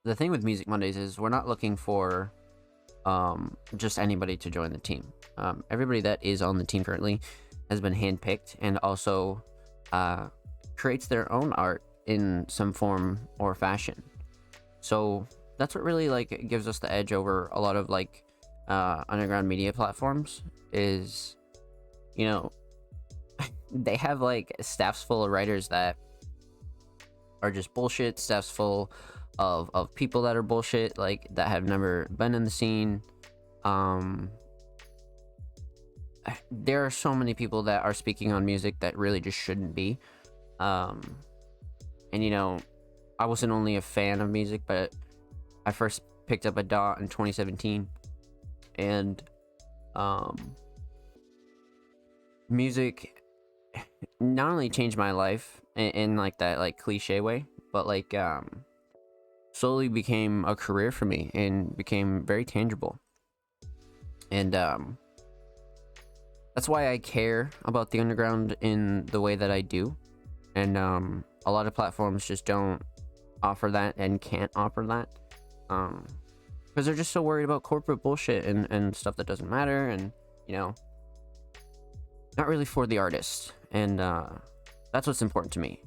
the thing with Music Mondays is we're not looking for just anybody to join the team. Everybody that is on the team currently has been handpicked and also creates their own art in some form or fashion. So that's what really like gives us the edge over a lot of like underground media platforms is, you know, they have like staffs full of writers that are just bullshit, staffs full of people that are bullshit, like that have never been in the scene. There are so many people that are speaking on music that really just shouldn't be. And you know, I wasn't only a fan of music, but I first picked up a DAW in 2017, and music not only changed my life in like that like cliche way, but like slowly became a career for me and became very tangible. And that's why I care about the underground in the way that I do. And a lot of platforms just don't offer that and can't offer that because they're just so worried about corporate bullshit and stuff that doesn't matter, and you know, not really for the artist. And that's what's important to me.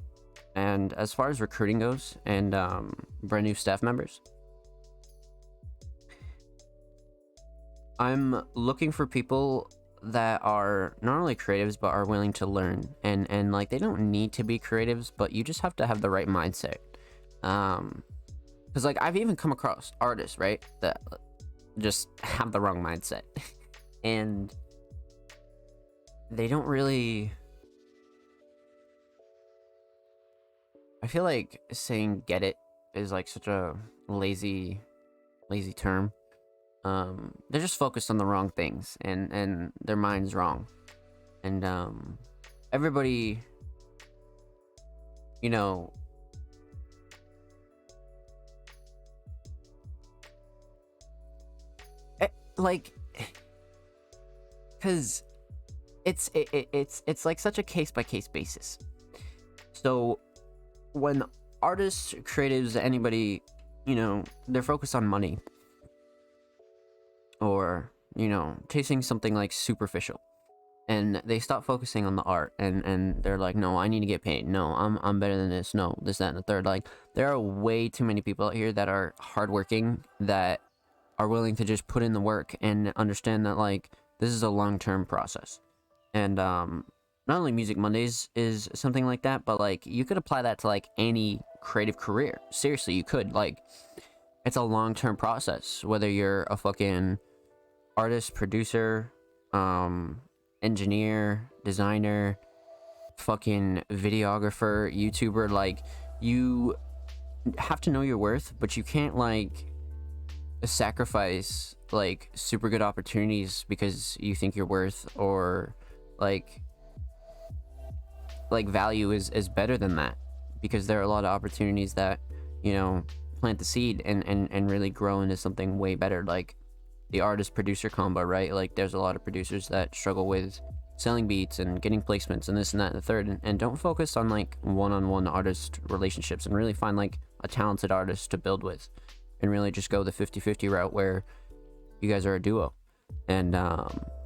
And as far as recruiting goes and brand new staff members, I'm looking for people that are not only creatives but are willing to learn, and like they don't need to be creatives, but you just have to have the right mindset. Because like I've even come across artists, right, that just have the wrong mindset and they don't really, I feel like saying get it is like such a lazy term. They're just focused on the wrong things, and their mind's wrong. And everybody, you know, like, because it's like such a case by case basis. So when artists, creatives, anybody, you know, they're focused on money, or you know, chasing something like superficial, and they stop focusing on the art, and they're like, no, I need to get paid, no, I'm better than this, no, this, that, and the third. Like, there are way too many people out here that are hardworking, that are willing to just put in the work and understand that like this is a long-term process. And not only Music Mondays is something like that, but like you could apply that to like any creative career. Seriously, you could. Like, it's a long-term process, whether you're a fucking artist, producer, engineer, designer, fucking videographer, YouTuber. Like, you have to know your worth, but you can't like sacrifice like super good opportunities because you think you're worth, or like value is better than that, because there are a lot of opportunities that, you know, plant the seed and really grow into something way better, like the artist producer combo, right? Like, there's a lot of producers that struggle with selling beats and getting placements and this and that and the third, and don't focus on like one-on-one artist relationships and really find like a talented artist to build with, and really just go the 50-50 route where you guys are a duo. And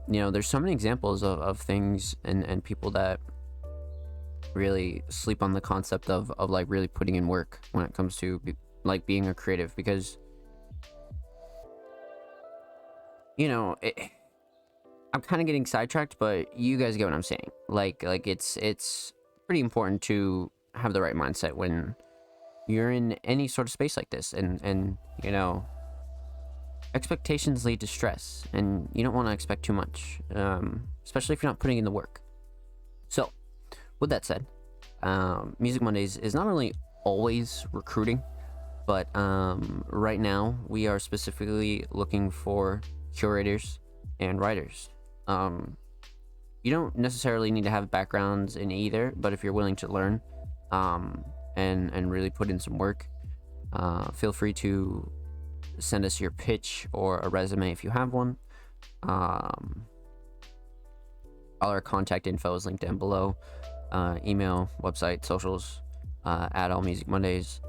you know, there's so many examples of things and people that really sleep on the concept of like really putting in work when it comes to like being a creative, because you know, I'm kind of getting sidetracked, but you guys get what I'm saying. Like it's pretty important to have the right mindset when you're in any sort of space like this, and you know, expectations lead to stress, and you don't want to expect too much, especially if you're not putting in the work. So with that said, Music Mondays is not only always recruiting, but right now we are specifically looking for curators and writers. You don't necessarily need to have backgrounds in either, but if you're willing to learn and really put in some work, feel free to send us your pitch or a resume if you have one. All our contact info is linked down below. Email, website, socials, at All Music Mondays.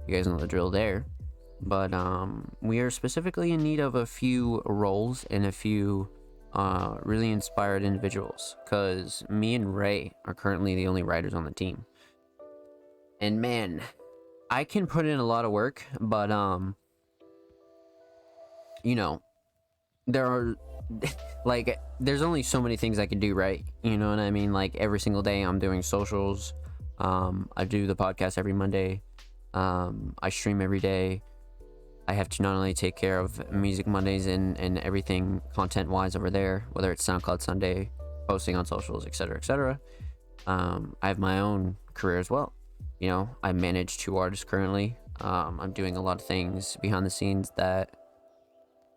You guys know the drill there. but we are specifically in need of a few roles and a few really inspired individuals, because me and Ray are currently the only writers on the team. And man, I can put in a lot of work, but you know, there are like there's only so many things I can do, right? You know what I mean? Like every single day I'm doing socials. I do the podcast every Monday. I stream every day. I have to not only take care of Music Mondays and everything content-wise over there, whether it's SoundCloud Sunday, posting on socials, etc., etc. I have my own career as well. You know, I manage 2 artists currently. I'm doing a lot of things behind the scenes that,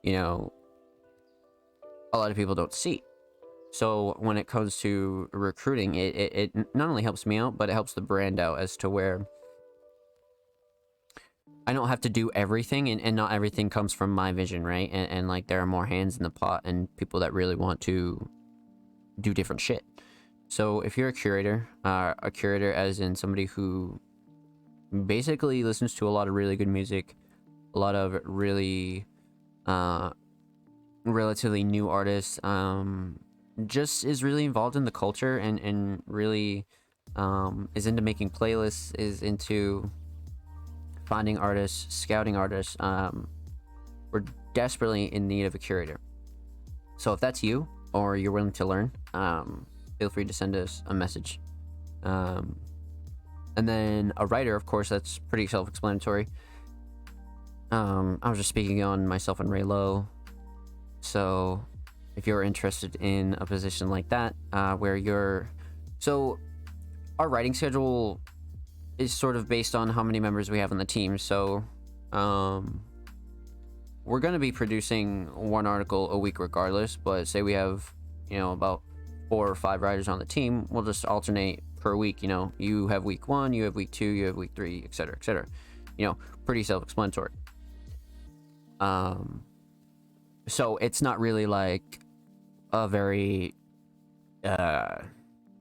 you know, a lot of people don't see. So when it comes to recruiting, it not only helps me out, but it helps the brand out as to where I don't have to do everything, and not everything comes from my vision, right? And like there are more hands in the pot and people that really want to do different shit. So if you're a curator as in somebody who basically listens to a lot of really good music, a lot of really relatively new artists, just is really involved in the culture and really is into making playlists, is into finding artists, scouting artists, we're desperately in need of a curator. So if that's you, or you're willing to learn, feel free to send us a message. And then a writer, of course, that's pretty self-explanatory. I was just speaking on myself and Ray Lowe. So if you're interested in a position like that, where you're... So our writing schedule is sort of based on how many members we have on the team. So we're going to be producing 1 article a week regardless, but say we have, you know, about 4 or 5 writers on the team, we'll just alternate per week. You know, you have week 1, you have week 2, you have week 3, etc., etc. You know, pretty self-explanatory. So it's not really like a very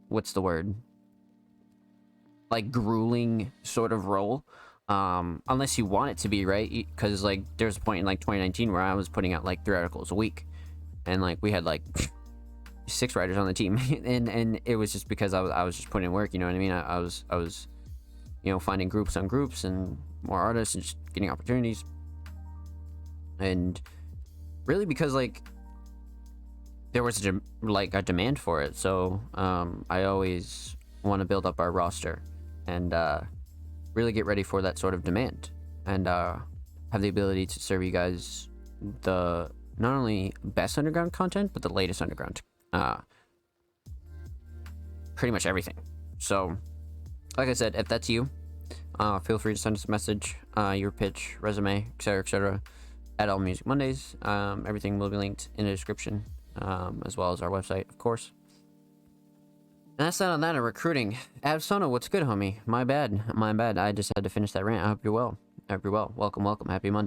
what's the word, like grueling sort of role, unless you want it to be, right? Because like there's a point in like 2019 where I was putting out like 3 articles a week, and like we had like 6 writers on the team, and it was just because I was just putting in work, you know what I mean? I was you know, finding groups on groups and more artists and just getting opportunities, and really because like there was a demand for it. So I always want to build up our roster and really get ready for that sort of demand, and have the ability to serve you guys the not only best underground content, but the latest underground, pretty much everything. So like I said, if that's you, feel free to send us a message, your pitch, resume, etc., at All Music Mondays. Everything will be linked in the description, as well as our website, of course. And that's that on that. Recruiting. Absona, what's good, homie? My bad. I just had to finish that rant. I hope you're well. Welcome. Happy Monday.